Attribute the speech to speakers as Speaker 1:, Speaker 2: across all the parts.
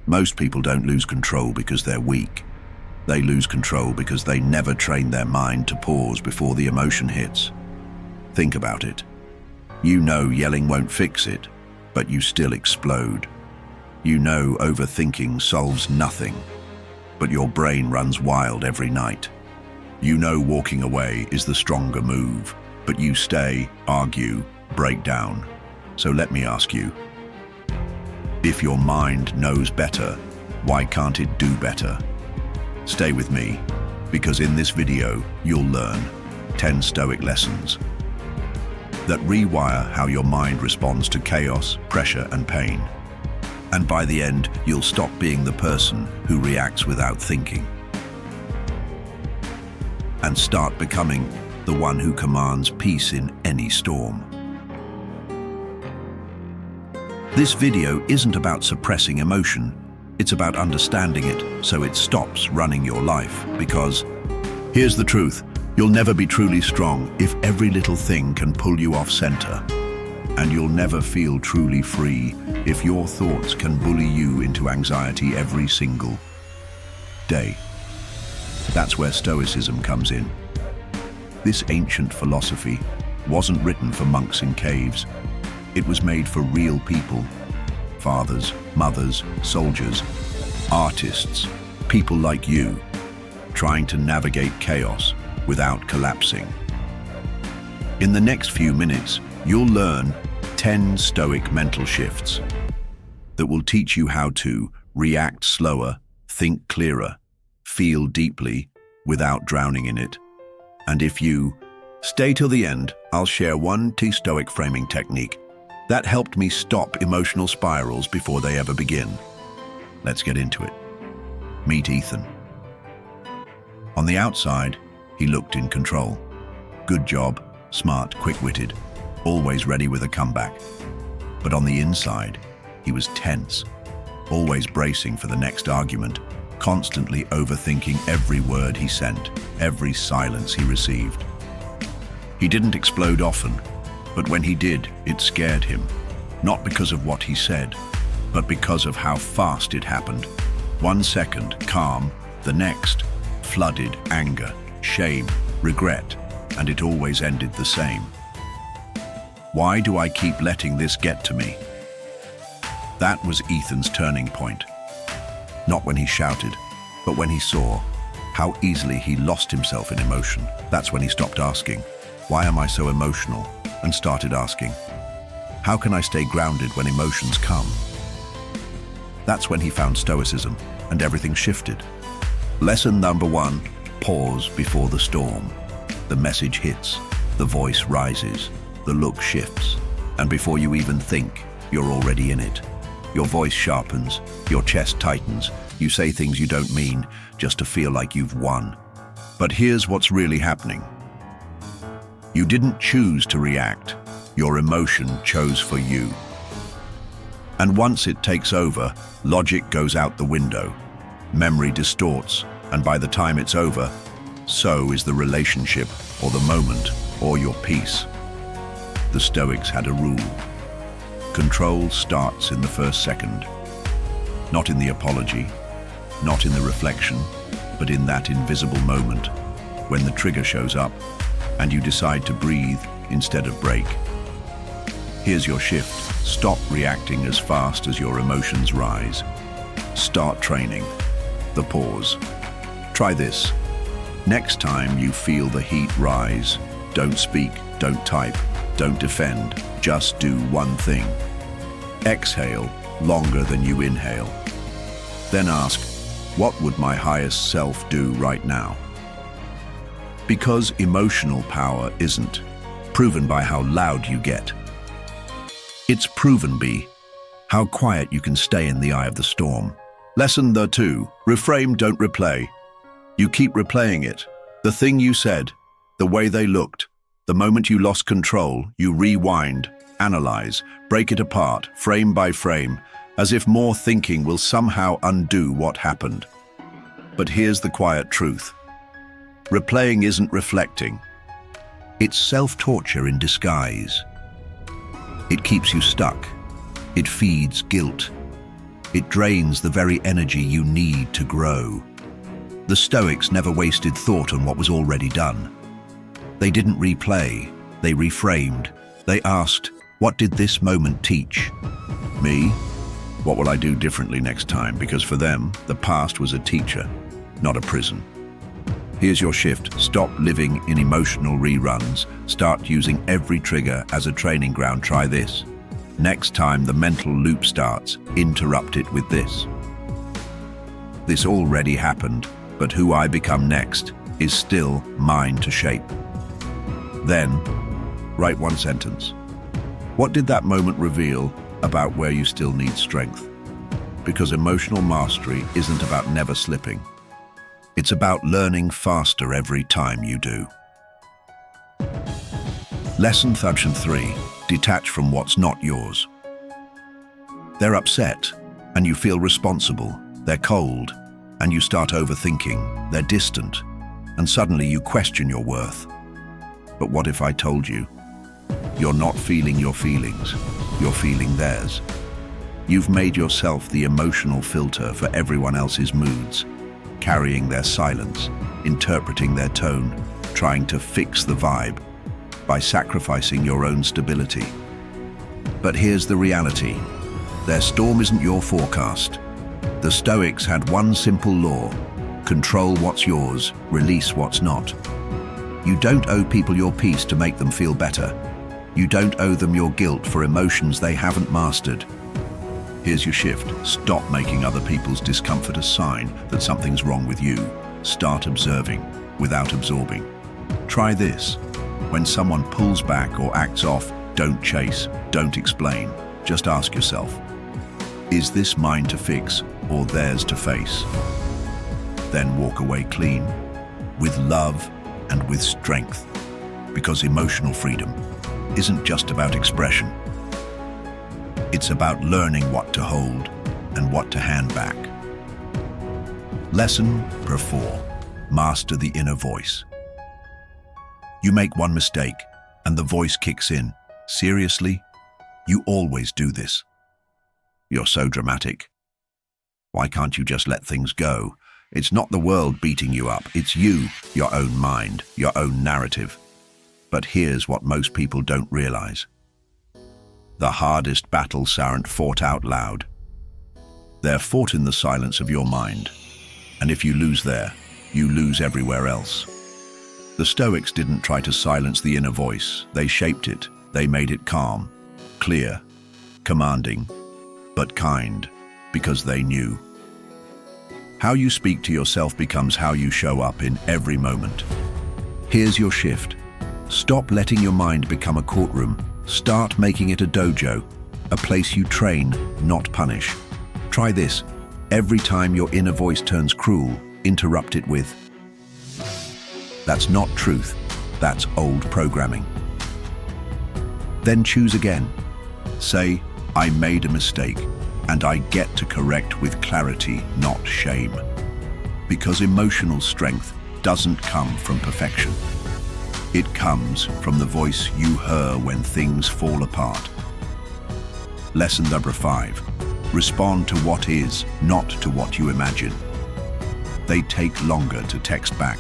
Speaker 1: Most people don't lose control because they're weak. They lose control because they never train their mind to pause before the emotion hits. Think about it. You know yelling won't fix it, but you still explode. You know overthinking solves nothing, but your brain runs wild every night. You know walking away is the stronger move, but you stay, argue, break down. So let me ask you, if your mind knows better, why can't it do better? Stay with me, because in this video, you'll learn 10 Stoic lessons that rewire how your mind responds to chaos, pressure, and pain. And by the end, you'll stop being the person who reacts without thinking and start becoming the one who commands peace in any storm. This video isn't about suppressing emotion. It's about understanding it so it stops running your life. Because here's the truth, you'll never be truly strong if every little thing can pull you off center. And you'll never feel truly free if your thoughts can bully you into anxiety every single day. That's where Stoicism comes in. This ancient philosophy wasn't written for monks in caves. It was made for real people, fathers, mothers, soldiers, artists, people like you, trying to navigate chaos without collapsing. In the next few minutes, you'll learn 10 Stoic mental shifts that will teach you how to react slower, think clearer, feel deeply without drowning in it. And if you stay till the end, I'll share one Stoic framing technique that helped me stop emotional spirals before they ever begin. Let's get into it. Meet Ethan. On the outside, he looked in control. Good job, smart, quick-witted, always ready with a comeback. But on the inside, he was tense, always bracing for the next argument, constantly overthinking every word he sent, every silence he received. He didn't explode often, but when he did, it scared him, not because of what he said, but because of how fast it happened. 1 second, calm, the next, flooded anger, shame, regret, and it always ended the same. Why do I keep letting this get to me? That was Ethan's turning point. Not when he shouted, but when he saw how easily he lost himself in emotion. That's when he stopped asking, "Why am I so emotional?" and started asking, "How can I stay grounded when emotions come?" That's when he found Stoicism, and everything shifted. Lesson number 1, pause before the storm. The message hits, the voice rises, the look shifts, and before you even think, you're already in it. Your voice sharpens, your chest tightens, you say things you don't mean just to feel like you've won. But here's what's really happening. You didn't choose to react, your emotion chose for you. And once it takes over, logic goes out the window, memory distorts, and by the time it's over, so is the relationship, or the moment, or your peace. The Stoics had a rule. Control starts in the first second. Not in the apology, not in the reflection, but in that invisible moment, when the trigger shows up, and you decide to breathe instead of break. Here's your shift. Stop reacting as fast as your emotions rise. Start training the pause. Try this. Next time you feel the heat rise, don't speak, don't type, don't defend, just do one thing. Exhale longer than you inhale. Then ask, what would my highest self do right now? Because emotional power isn't proven by how loud you get. It's proven by how quiet you can stay in the eye of the storm. Lesson 2, reframe, don't replay. You keep replaying it. The thing you said, the way they looked, the moment you lost control, you rewind, analyze, break it apart, frame by frame, as if more thinking will somehow undo what happened. But here's the quiet truth. Replaying isn't reflecting. It's self-torture in disguise. It keeps you stuck. It feeds guilt. It drains the very energy you need to grow. The Stoics never wasted thought on what was already done. They didn't replay, they reframed. They asked, what did this moment teach me? What will I do differently next time? Because for them, the past was a teacher, not a prison. Here's your shift. Stop living in emotional reruns. Start using every trigger as a training ground. Try this. Next time the mental loop starts, interrupt it with this. This already happened, but who I become next is still mine to shape. Then, write one sentence. What did that moment reveal about where you still need strength? Because emotional mastery isn't about never slipping. It's about learning faster every time you do. Lesson 3. Detach from what's not yours. They're upset, and you feel responsible. They're cold, and you start overthinking. They're distant, and suddenly you question your worth. But what if I told you? You're not feeling your feelings, you're feeling theirs. You've made yourself the emotional filter for everyone else's moods, carrying their silence, interpreting their tone, trying to fix the vibe by sacrificing your own stability. But here's the reality. Their storm isn't your forecast. The Stoics had one simple law: control what's yours, release what's not. You don't owe people your peace to make them feel better. You don't owe them your guilt for emotions they haven't mastered. Here's your shift. Stop making other people's discomfort a sign that something's wrong with you. Start observing without absorbing. Try this. When someone pulls back or acts off, don't chase, don't explain. Just ask yourself, is this mine to fix or theirs to face? Then walk away clean, with love and with strength, because emotional freedom isn't just about expression. It's about learning what to hold and what to hand back. Lesson 4. Master the inner voice. You make one mistake and the voice kicks in. Seriously? You always do this. You're so dramatic. Why can't you just let things go? It's not the world beating you up. It's you, your own mind, your own narrative. But here's what most people don't realize. The hardest battles aren't fought out loud. They're fought in the silence of your mind. And if you lose there, you lose everywhere else. The Stoics didn't try to silence the inner voice. They shaped it. They made it calm, clear, commanding, but kind, because they knew. How you speak to yourself becomes how you show up in every moment. Here's your shift. Stop letting your mind become a courtroom. Start making it a dojo, a place you train, not punish. Try this. Every time your inner voice turns cruel, interrupt it with, "That's not truth, that's old programming." Then choose again. Say, "I made a mistake, and I get to correct with clarity, not shame." Because emotional strength doesn't come from perfection. It comes from the voice you hear when things fall apart. Lesson 5. Respond to what is, not to what you imagine. They take longer to text back.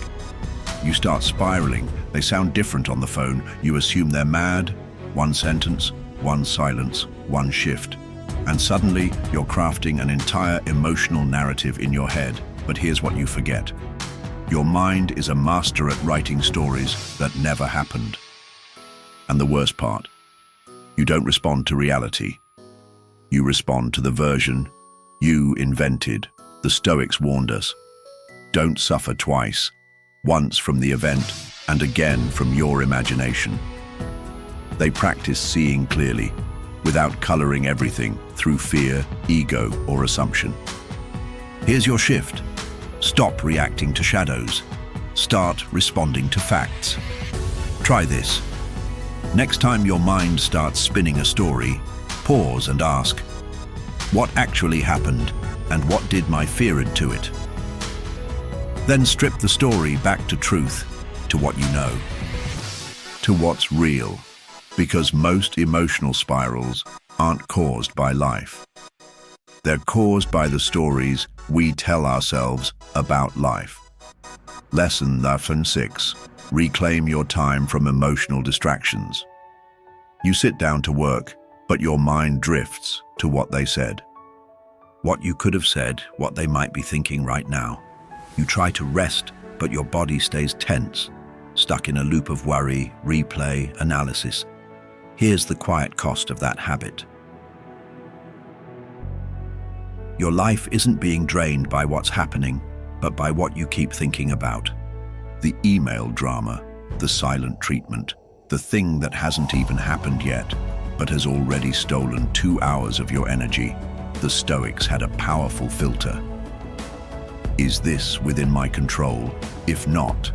Speaker 1: You start spiraling. They sound different on the phone. You assume they're mad. One sentence, one silence, one shift. And suddenly, you're crafting an entire emotional narrative in your head. But here's what you forget. Your mind is a master at writing stories that never happened. And the worst part, you don't respond to reality. You respond to the version you invented. The Stoics warned us. Don't suffer twice, once from the event and again from your imagination. They practice seeing clearly, without coloring everything through fear, ego, or assumption. Here's your shift. Stop reacting to shadows. Start responding to facts. Try this. Next time your mind starts spinning a story, pause and ask, what actually happened and what did my fear add to it? Then strip the story back to truth, to what you know, to what's real, because most emotional spirals aren't caused by life. They're caused by the stories we tell ourselves about life. Lesson 6. Reclaim your time from emotional distractions. You sit down to work, but your mind drifts to what they said. What you could have said, what they might be thinking right now. You try to rest, but your body stays tense, stuck in a loop of worry, replay, analysis. Here's the quiet cost of that habit. Your life isn't being drained by what's happening, but by what you keep thinking about. The email drama, the silent treatment, the thing that hasn't even happened yet, but has already stolen 2 hours of your energy. The Stoics had a powerful filter. Is this within my control? If not,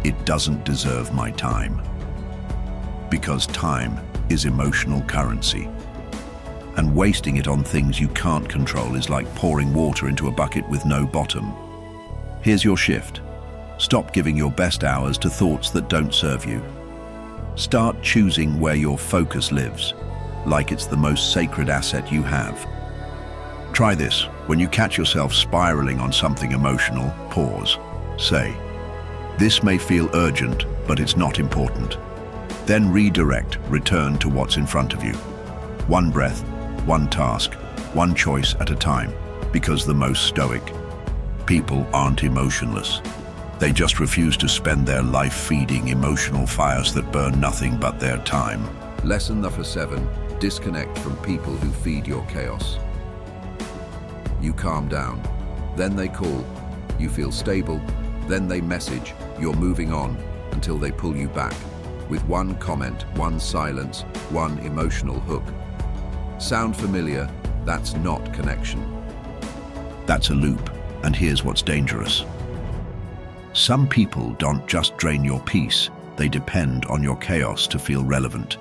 Speaker 1: it doesn't deserve my time. Because time is emotional currency. And wasting it on things you can't control is like pouring water into a bucket with no bottom. Here's your shift. Stop giving your best hours to thoughts that don't serve you. Start choosing where your focus lives, like it's the most sacred asset you have. Try this. When you catch yourself spiraling on something emotional, pause. Say, "This may feel urgent, but it's not important." Then redirect, return to what's in front of you. One breath, one task, one choice at a time, because the most stoic people aren't emotionless. They just refuse to spend their life feeding emotional fires that burn nothing but their time. Lesson number 7, disconnect from people who feed your chaos. You calm down, then they call. You feel stable, then they message. You're moving on until they pull you back with one comment, one silence, one emotional hook. Sound familiar? That's not connection. That's a loop, and here's what's dangerous. Some people don't just drain your peace, they depend on your chaos to feel relevant.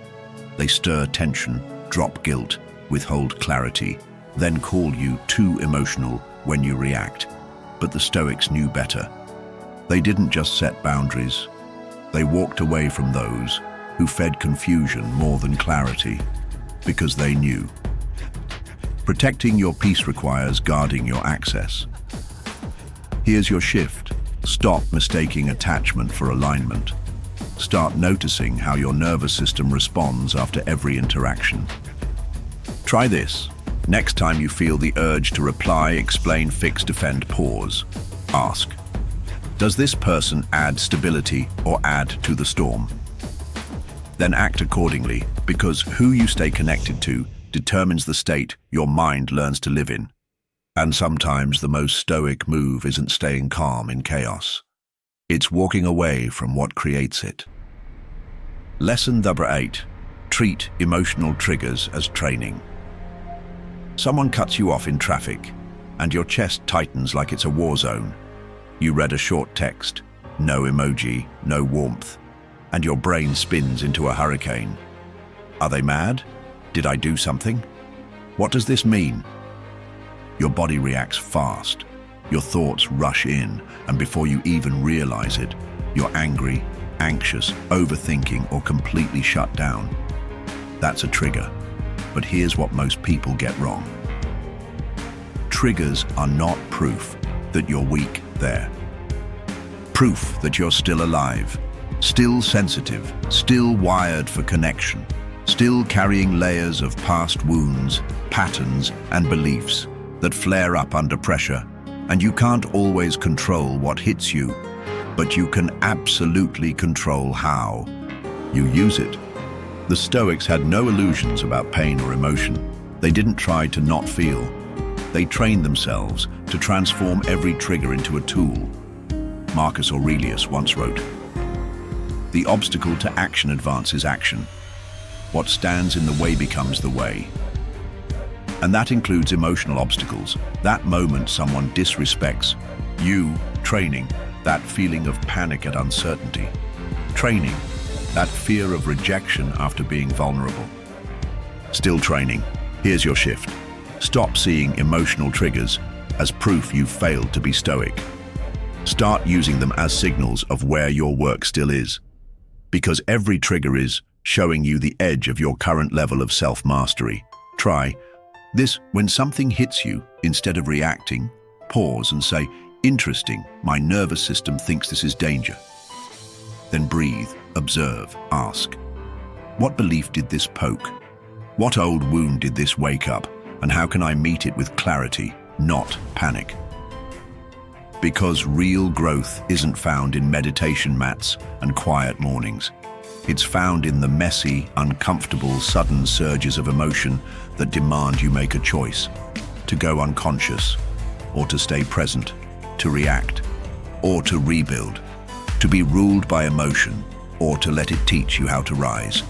Speaker 1: They stir tension, drop guilt, withhold clarity, then call you too emotional when you react. But the Stoics knew better. They didn't just set boundaries. They walked away from those who fed confusion more than clarity, because they knew. Protecting your peace requires guarding your access. Here's your shift. Stop mistaking attachment for alignment. Start noticing how your nervous system responds after every interaction. Try this. Next time you feel the urge to reply, explain, fix, defend, pause. Ask, does this person add stability or add to the storm? Then act accordingly, because who you stay connected to determines the state your mind learns to live in. And sometimes the most stoic move isn't staying calm in chaos. It's walking away from what creates it. Lesson number 8. Treat emotional triggers as training. Someone cuts you off in traffic, and your chest tightens like it's a war zone. You read a short text, no emoji, no warmth, and your brain spins into a hurricane. Are they mad? Did I do something? What does this mean? Your body reacts fast. Your thoughts rush in, and before you even realize it, you're angry, anxious, overthinking, or completely shut down. That's a trigger. But here's what most people get wrong. Triggers are not proof that you're weak there. Proof that you're still alive, still sensitive, still wired for connection, still carrying layers of past wounds, patterns, and beliefs that flare up under pressure. And you can't always control what hits you, but you can absolutely control how you use it. The Stoics had no illusions about pain or emotion. They didn't try to not feel. They trained themselves to transform every trigger into a tool. Marcus Aurelius once wrote, "The obstacle to action advances action. What stands in the way becomes the way." And that includes emotional obstacles. That moment someone disrespects you, training, that feeling of panic and uncertainty. Training, that fear of rejection after being vulnerable. Still training. Here's your shift. Stop seeing emotional triggers as proof you've failed to be stoic. Start using them as signals of where your work still is. Because every trigger is showing you the edge of your current level of self-mastery. Try, When something hits you, instead of reacting, pause and say, "Interesting, my nervous system thinks this is danger." Then breathe, observe, ask, "What belief did this poke? What old wound did this wake up? And how can I meet it with clarity, not panic?" Because real growth isn't found in meditation mats and quiet mornings. It's found in the messy, uncomfortable, sudden surges of emotion that demand you make a choice, to go unconscious, or to stay present, to react, or to rebuild, to be ruled by emotion, or to let it teach you how to rise.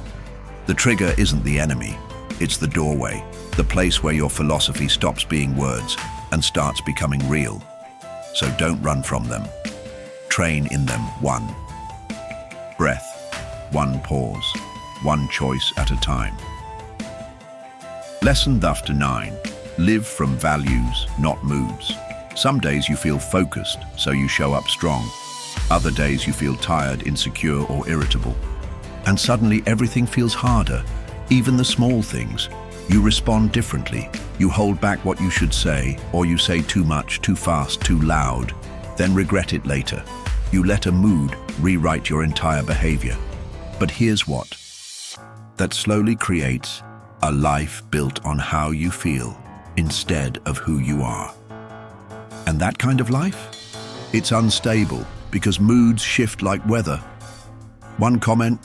Speaker 1: The trigger isn't the enemy, it's the doorway, the place where your philosophy stops being words and starts becoming real. So don't run from them. Train in them. 1 breath, 1 pause, 1 choice at a time. Lesson after 9. Live from values, not moods. Some days you feel focused, so you show up strong. Other days you feel tired, insecure, or irritable. And suddenly everything feels harder, even the small things. You respond differently. You hold back what you should say, or you say too much, too fast, too loud, then regret it later. You let a mood rewrite your entire behavior. But here's what: that slowly creates a life built on how you feel instead of who you are. And that kind of life? It's unstable because moods shift like weather. One comment,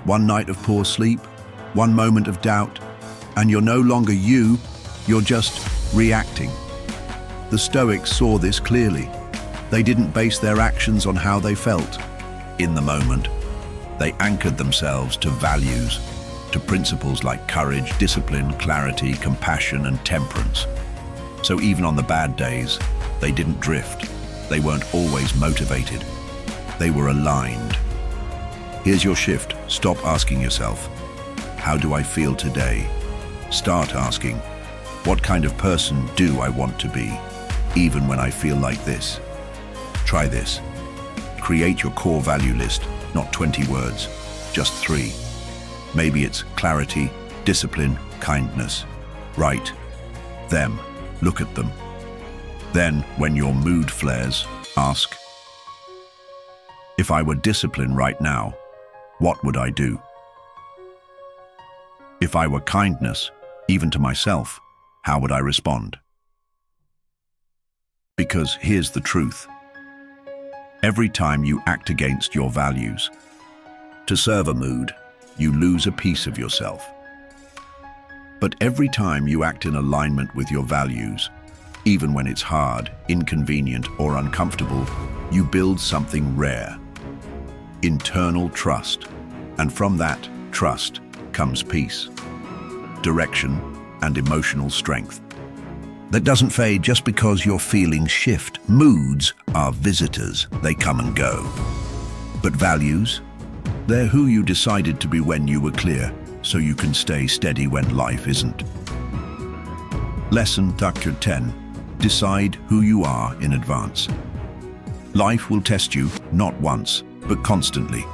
Speaker 1: one night of poor sleep, one moment of doubt, and you're no longer you, you're just reacting. The Stoics saw this clearly. They didn't base their actions on how they felt in the moment. They anchored themselves to values, to principles like courage, discipline, clarity, compassion, and temperance. So even on the bad days, they didn't drift. They weren't always motivated. They were aligned. Here's your shift. Stop asking yourself, "How do I feel today?" Start asking, "What kind of person do I want to be, even when I feel like this?" Try this. Create your core value list, not 20 words, just 3. Maybe it's clarity, discipline, kindness. Write them, look at them. Then, when your mood flares, ask, "If I were disciplined right now, what would I do? If I were kindness, even to myself, how would I respond?" Because here's the truth. Every time you act against your values, to serve a mood, you lose a piece of yourself. But every time you act in alignment with your values, even when it's hard, inconvenient, or uncomfortable, you build something rare: internal trust. And from that trust comes peace, direction, and emotional strength that doesn't fade just because your feelings shift. Moods are visitors, they come and go. But values, they're who you decided to be when you were clear, so you can stay steady when life isn't. Lesson Chapter 10. Decide who you are in advance. Life will test you, not once, but constantly.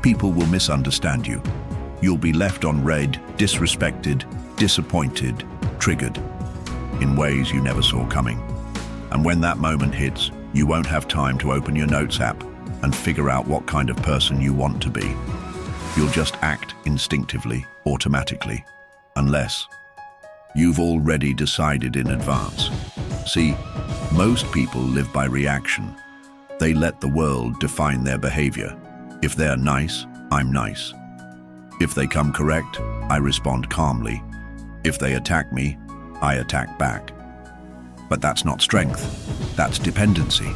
Speaker 1: People will misunderstand you. You'll be left on read, disrespected, disappointed, triggered, in ways you never saw coming. And when that moment hits, you won't have time to open your notes app and figure out what kind of person you want to be. You'll just act instinctively, automatically, unless you've already decided in advance. See, most people live by reaction. They let the world define their behavior. If they're nice, I'm nice. If they come correct, I respond calmly. If they attack me, I attack back. But that's not strength. That's dependency.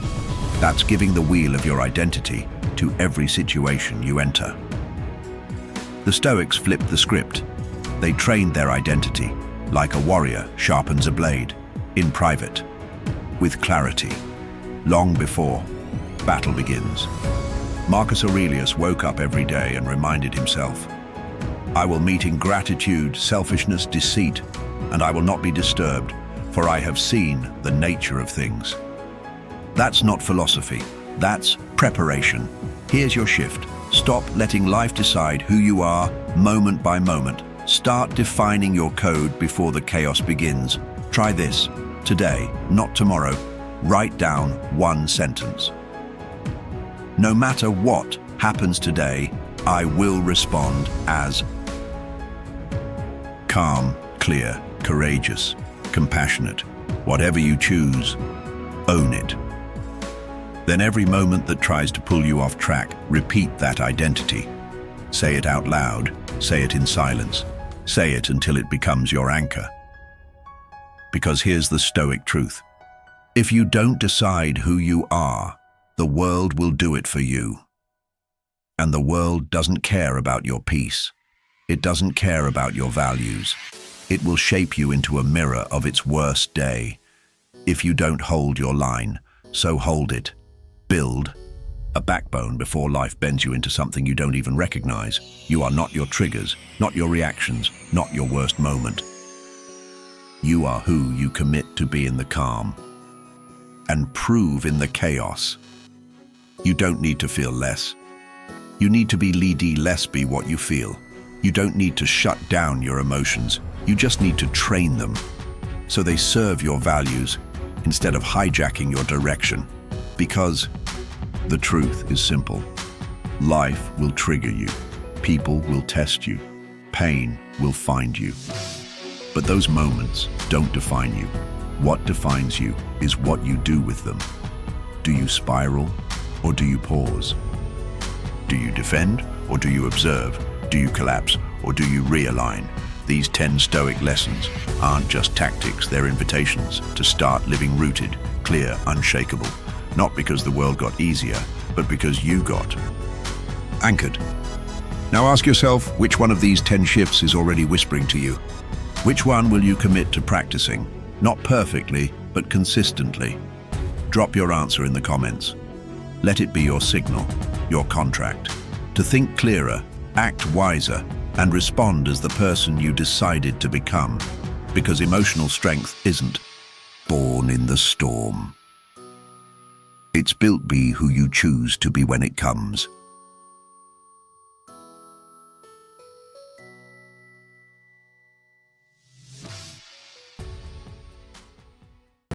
Speaker 1: That's giving the wheel of your identity to every situation you enter. The Stoics flipped the script. They trained their identity, like a warrior sharpens a blade, in private, with clarity, long before battle begins. Marcus Aurelius woke up every day and reminded himself, "I will meet ingratitude, selfishness, deceit, and I will not be disturbed, for I have seen the nature of things." That's not philosophy, that's preparation. Here's your shift. Stop letting life decide who you are moment by moment, Start defining your code before the chaos begins. Try this. Today, not tomorrow. Write down one sentence. No matter what happens today, I will respond as calm, clear, courageous, compassionate. Whatever you choose, own it. Then every moment that tries to pull you off track, repeat that identity. Say it out loud, say it in silence. Say it until it becomes your anchor. Because here's the Stoic truth. If you don't decide who you are, the world will do it for you. And the world doesn't care about your peace. It doesn't care about your values. It will shape you into a mirror of its worst day. If you don't hold your line, so hold it. Build a backbone before life bends you into something you don't even recognize. You are not your triggers, not your reactions, not your worst moment. You are who you commit to be in the calm and prove in the chaos. You don't need to feel less. You need to be less be what you feel. You don't need to shut down your emotions. You just need to train them so they serve your values instead of hijacking your direction. Because the truth is simple. Life will trigger you. People will test you. Pain will find you. But those moments don't define you. What defines you is what you do with them. Do you spiral or do you pause? Do you defend or do you observe? Do you collapse or do you realign? These 10 Stoic lessons aren't just tactics, they're invitations to start living rooted, clear, unshakable. Not because the world got easier, but because you got anchored. Now ask yourself which one of these 10 shifts is already whispering to you. Which one will you commit to practicing? Not perfectly, but consistently. Drop your answer in the comments. Let it be your signal, your contract, to think clearer, act wiser, and respond as the person you decided to become. Because emotional strength isn't born in the storm. It's built be who you choose to be when it comes.